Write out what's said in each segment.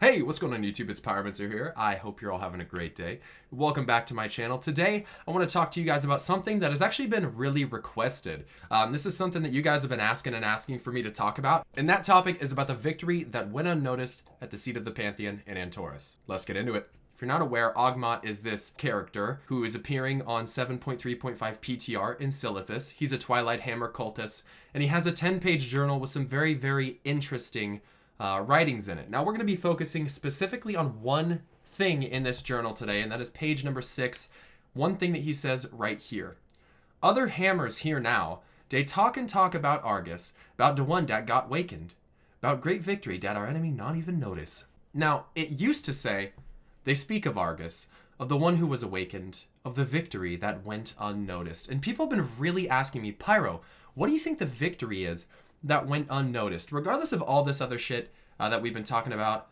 Hey, what's going on YouTube? It's Pyromancer here. I hope you're all having a great day. Welcome back to my channel. Today, I want to talk to you guys about something that has actually been really requested. This is something that you guys have been asking for me to talk about, and that topic is about the victory that went unnoticed at the seat of the pantheon in Antorus. Let's get into it. If you're not aware, Ogmot is this character who is appearing on 7.3.5 PTR in Silithus. He's a Twilight Hammer cultist, and he has a 10-page journal with some very, very interesting writings in it. Now we're going to be focusing specifically on one thing in this journal today, and that is page number 6. One thing that he says right here. Other hammers here now, they talk about Argus, about the one that got wakened, about great victory that our enemy not even notice. Now, it used to say, they speak of Argus, of the one who was awakened, of the victory that went unnoticed. And people have been really asking me, Pyro, what do you think the victory is that went unnoticed? Regardless of all this other shit that we've been talking about,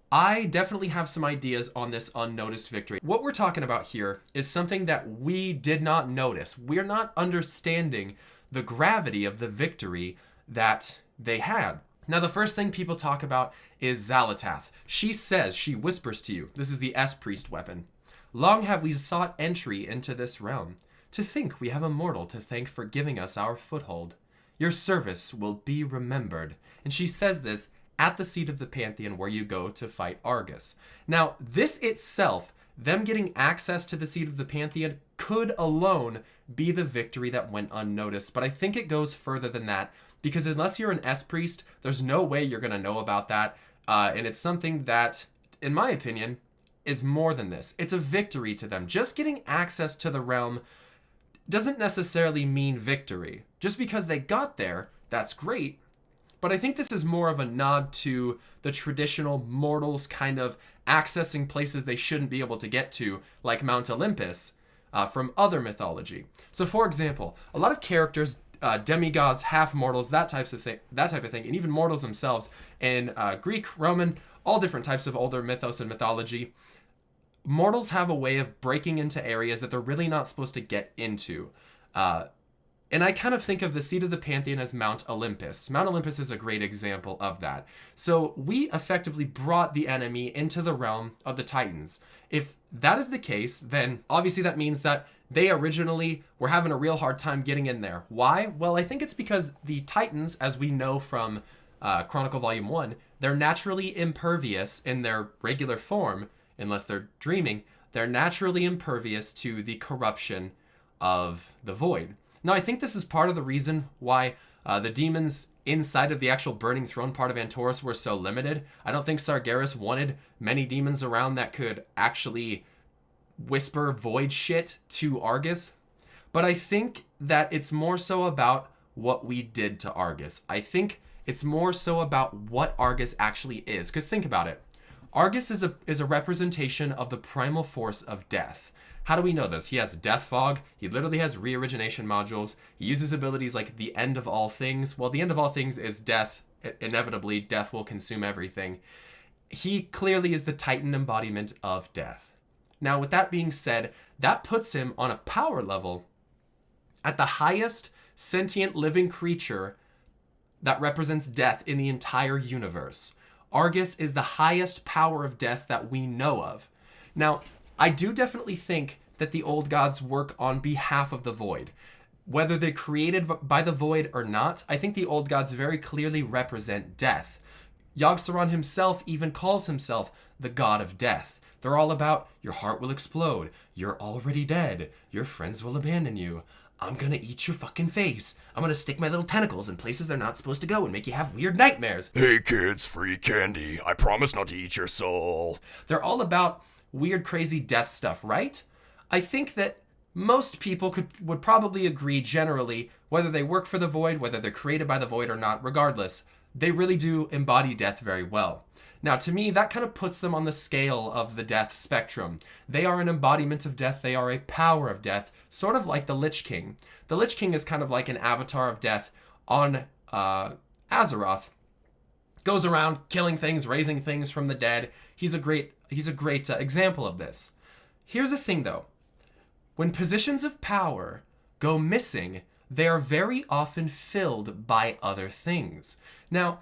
I definitely have some ideas on this unnoticed victory. What we're talking about here is something that we did not notice. We're not understanding the gravity of the victory that they had. Now, the first thing people talk about is Xalatath. She says, she whispers to you, this is the S-Priest weapon. Long have we sought entry into this realm. To think we have a mortal to thank for giving us our foothold. Your service will be remembered. And she says this at the seat of the pantheon where you go to fight Argus. Now, this itself, them getting access to the seat of the pantheon, could alone be the victory that went unnoticed. But I think it goes further than that, because unless you're an S-Priest, there's no way you're going to know about that. And it's something that, in my opinion, is more than this. It's a victory to them. Just getting access to the realm doesn't necessarily mean victory. Just because they got there, that's great. But I think this is more of a nod to the traditional mortals kind of accessing places they shouldn't be able to get to, like Mount Olympus, from other mythology. So for example, a lot of characters, demigods, half-mortals, that type of thing, and even mortals themselves in Greek, Roman, all different types of older mythos and mythology, mortals have a way of breaking into areas that they're really not supposed to get into. And I kind of think of the seat of the pantheon as Mount Olympus. Mount Olympus is a great example of that. So we effectively brought the enemy into the realm of the Titans. If that is the case, then obviously that means that they originally were having a real hard time getting in there. Why? Well, I think it's because the Titans, as we know from Chronicle Volume 1, they're naturally impervious in their regular form, unless they're dreaming. They're naturally impervious to the corruption of the void. Now, I think this is part of the reason why the demons inside of the actual Burning Throne part of Antorus were so limited. I don't think Sargeras wanted many demons around that could actually whisper void shit to Argus. But I think that it's more so about what we did to Argus. I think it's more so about what Argus actually is. Because think about it. Argus is a representation of the primal force of death. How do we know this? He has Death Fog. He literally has re-origination modules. He uses abilities like the End of All Things. Well, the End of All Things is death. Inevitably, death will consume everything. He clearly is the Titan embodiment of death. Now, with that being said, that puts him on a power level at the highest sentient living creature that represents death in the entire universe. Argus is the highest power of death that we know of. Now, I do definitely think that the old gods work on behalf of the void. Whether they're created by the void or not, I think the old gods very clearly represent death. Yogg-Saron himself even calls himself the god of death. They're all about, your heart will explode, you're already dead, your friends will abandon you, I'm gonna eat your fucking face, I'm gonna stick my little tentacles in places they're not supposed to go and make you have weird nightmares. Hey kids, free candy, I promise not to eat your soul. They're all about weird, crazy death stuff, right? I think that most people would probably agree generally, whether they work for the void, whether they're created by the void or not, regardless, they really do embody death very well. Now, to me, that kind of puts them on the scale of the death spectrum. They are an embodiment of death. They are a power of death, sort of like the Lich King. The Lich King is kind of like an avatar of death on Azeroth. Goes around killing things, raising things from the dead. He's a great example of this. Here's the thing, though. When positions of power go missing, they are very often filled by other things. Now,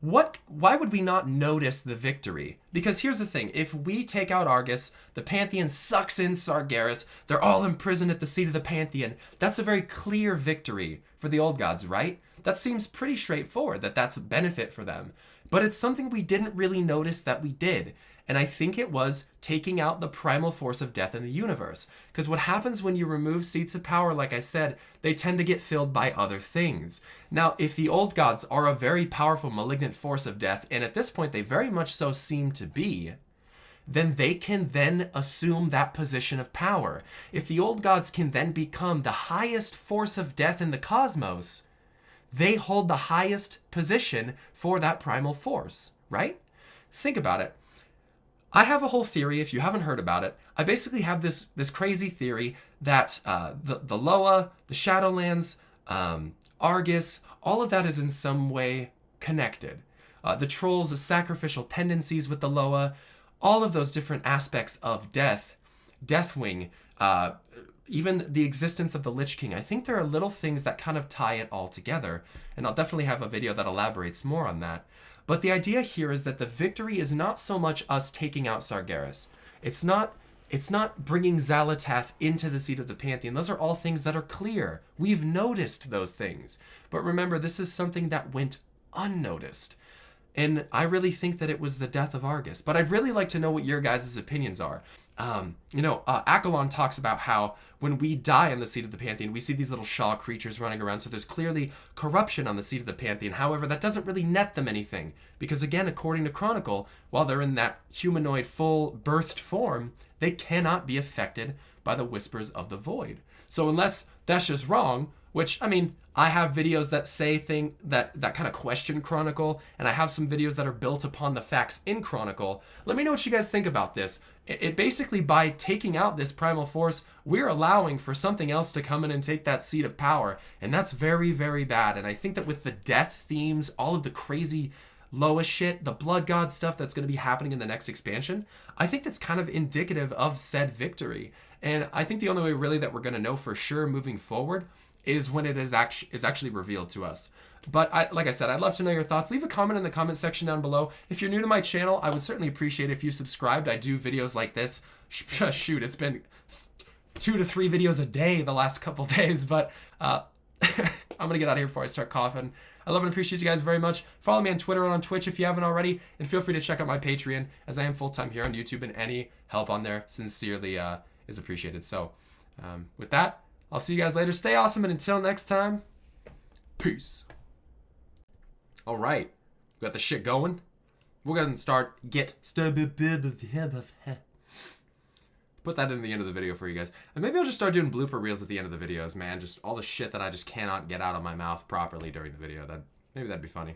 why would we not notice the victory? Because here's the thing, if we take out Argus, the Pantheon sucks in Sargeras, they're all imprisoned at the seat of the Pantheon. That's a very clear victory for the old gods, right? That seems pretty straightforward, that that's a benefit for them. But it's something we didn't really notice that we did. And I think it was taking out the primal force of death in the universe. Because what happens when you remove seats of power, like I said, they tend to get filled by other things. Now, if the old gods are a very powerful malignant force of death, and at this point they very much so seem to be, then they can then assume that position of power. If the old gods can then become the highest force of death in the cosmos, they hold the highest position for that primal force, right? Think about it. I have a whole theory, if you haven't heard about it. I basically have this crazy theory that the Loa, the Shadowlands, Argus, all of that is in some way connected. The Trolls' sacrificial tendencies with the Loa, all of those different aspects of death, Deathwing, even the existence of the Lich King. I think there are little things that kind of tie it all together, and I'll definitely have a video that elaborates more on that. But the idea here is that the victory is not so much us taking out Sargeras. It's not bringing Xal'atath into the seat of the Pantheon. Those are all things that are clear. We've noticed those things. But remember, this is something that went unnoticed. And I really think that it was the death of Argus. But I'd really like to know what your guys' opinions are. Accolon talks about how when we die on the seat of the Pantheon, we see these little Shaw creatures running around, so there's clearly corruption on the seat of the Pantheon. However, that doesn't really net them anything, because again, according to Chronicle, while they're in that humanoid full birthed form, they cannot be affected by the whispers of the void. So unless that's just wrong, which, I mean, I have videos that say that kind of question Chronicle, and I have some videos that are built upon the facts in Chronicle. Let me know what you guys think about this. It basically, by taking out this primal force, we're allowing for something else to come in and take that seat of power, and that's very, very bad. And I think that with the death themes, all of the crazy Loa shit, the blood god stuff that's going to be happening in the next expansion, I think that's kind of indicative of said victory. And I think the only way really that we're going to know for sure moving forward is when it is actually revealed to us. But like I said, I'd love to know your thoughts. Leave a comment in the comment section down below. If you're new to my channel, I would certainly appreciate it if you subscribed. I do videos like this. Shoot, it's been 2 to 3 videos a day the last couple days, but I'm going to get out of here before I start coughing. I love and appreciate you guys very much. Follow me on Twitter and on Twitch if you haven't already, and feel free to check out my Patreon, as I am full-time here on YouTube, and any help on there sincerely is appreciated. So with that, I'll see you guys later. Stay awesome, and until next time, peace. All right, we got the shit going. We're gonna start put that in the end of the video for you guys, and maybe I'll just start doing blooper reels at the end of the videos, man. Just all the shit that I just cannot get out of my mouth properly during the video. Maybe that'd be funny.